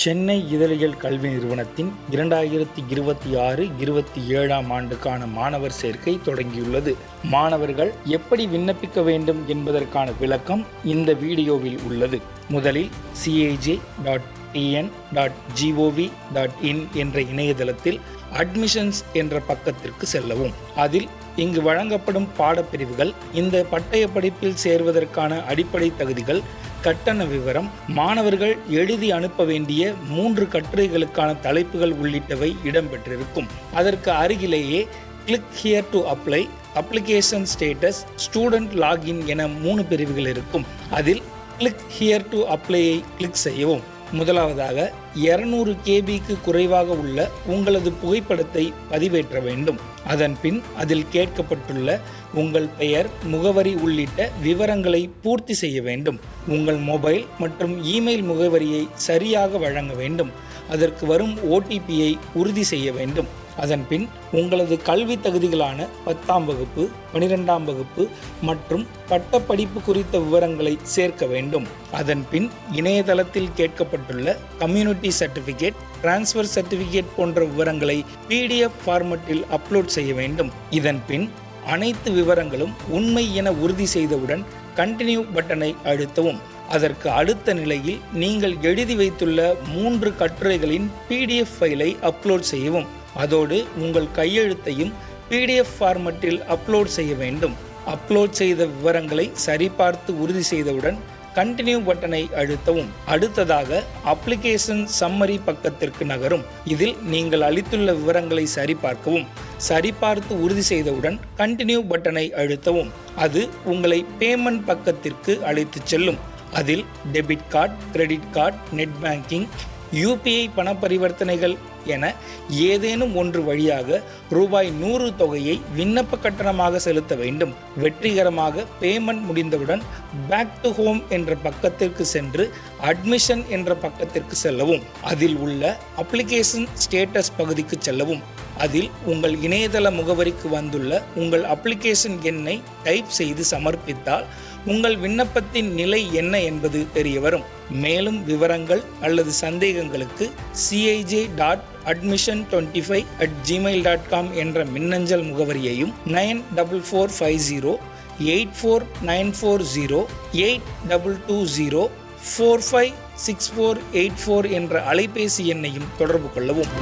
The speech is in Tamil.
சென்னை இதழியல் கல்வி நிறுவனத்தின் 2026-27 ஆண்டுக்கான மாணவர் சேர்க்கை தொடங்கியுள்ளது. மாணவர்கள் எப்படி விண்ணப்பிக்க வேண்டும் என்பதற்கான விளக்கம் இந்த வீடியோவில் உள்ளது. முதலில் cij.tn.gov.in என்ற இணையதளத்தில் அட்மிஷன்ஸ் என்ற பக்கத்திற்கு செல்லவும். அதில் இங்கு வழங்கப்படும் பாடப்பிரிவுகள், இந்த பட்டய படிப்பில் சேர்வதற்கான அடிப்படை தகுதிகள், கட்டண விவரம், மாணவர்கள் எழுதி அனுப்ப வேண்டிய 3 கட்டுரைகளுக்கான தலைப்புகள் உள்ளிட்டவை இடம்பெற்றிருக்கும். அதற்கு அருகிலேயே click here to apply, application status, student login என 3 பிரிவுகள் இருக்கும். அதில் கிளிக் ஹியர் டு அப்ளையை கிளிக் செய்யவும். முதலாவதாக 200 KBக்கு குறைவாக உள்ள உங்களது புகைப்படத்தை பதிவேற்ற வேண்டும். அதன் பின் அதில் கேட்கப்பட்டுள்ள உங்கள் பெயர், முகவரி உள்ளிட்ட விவரங்களை பூர்த்தி செய்ய வேண்டும். உங்கள் மொபைல் மற்றும் இமெயில் முகவரியை சரியாக வழங்க வேண்டும். அதற்கு வரும் OTPயை உறுதி செய்ய வேண்டும். அதன் பின் உங்களது கல்வி தகுதிகளான 10ஆம் வகுப்பு, 12ஆம் வகுப்பு மற்றும் பட்டப்படிப்பு குறித்த விவரங்களை சேர்க்க வேண்டும். அதன் பின் இணையதளத்தில் கேட்கப்பட்டுள்ள கம்யூனிட்டி சர்டிஃபிகேட், டிரான்ஸ்ஃபர் சர்டிஃபிகேட் போன்ற விவரங்களை PDF ஃபார்மட்டில் அப்லோட் செய்ய வேண்டும். இதன் பின் அனைத்து விவரங்களும் உண்மை என உறுதி செய்தவுடன் கண்டினியூ பட்டனை அழுத்தவும். அதற்கு அடுத்த நிலையில் நீங்கள் எழுதி வைத்துள்ள 3 கட்டுரைகளின் PDF ஃபைலை அப்லோட் செய்யவும். அதோடு உங்கள் கையெழுத்தையும் PDF ஃபார்மட்டில் அப்லோட் செய்ய வேண்டும். அப்லோட் செய்த விவரங்களை சரிபார்த்து உறுதி செய்தவுடன் கண்டினியூ பட்டனை அழுத்தவும். அடுத்ததாக அப்ளிகேஷன் சம்மரி பக்கத்திற்கு நகரும். இதில் நீங்கள் அளித்துள்ள விவரங்களை சரிபார்க்கவும். சரிபார்த்து உறுதி செய்தவுடன் கண்டினியூ பட்டனை அழுத்தவும். அது உங்களை பேமெண்ட் பக்கத்திற்கு அழைத்து செல்லும். அதில் debit card, credit card, net banking, UPI பண பரிவர்த்தனைகள் என ஏதேனும் ஒன்று வழியாக ரூபாய் 100 தொகையை விண்ணப்ப கட்டணமாக செலுத்த வேண்டும். வெற்றிகரமாக பேமெண்ட் முடிந்தவுடன் பேக் டு ஹோம் என்ற பக்கத்திற்கு சென்று அட்மிஷன் என்ற பக்கத்திற்கு செல்லவும். அதில் உள்ள அப்ளிகேஷன் ஸ்டேட்டஸ் பகுதிக்கு செல்லவும். அதில் உங்கள் இணையதள முகவரிக்கு வந்துள்ள உங்கள் அப்ளிகேஷன் எண்ணை டைப் செய்து சமர்ப்பித்தால் உங்கள் விண்ணப்பத்தின் நிலை என்ன என்பது தெரிய வரும். மேலும் விவரங்கள் அல்லது சந்தேகங்களுக்கு cij.admission25@gmail.com என்ற மின்னஞ்சல் முகவரியையும் 945084940822 456484 என்ற அலைபேசி எண்ணையும் தொடர்பு கொள்ளவும்.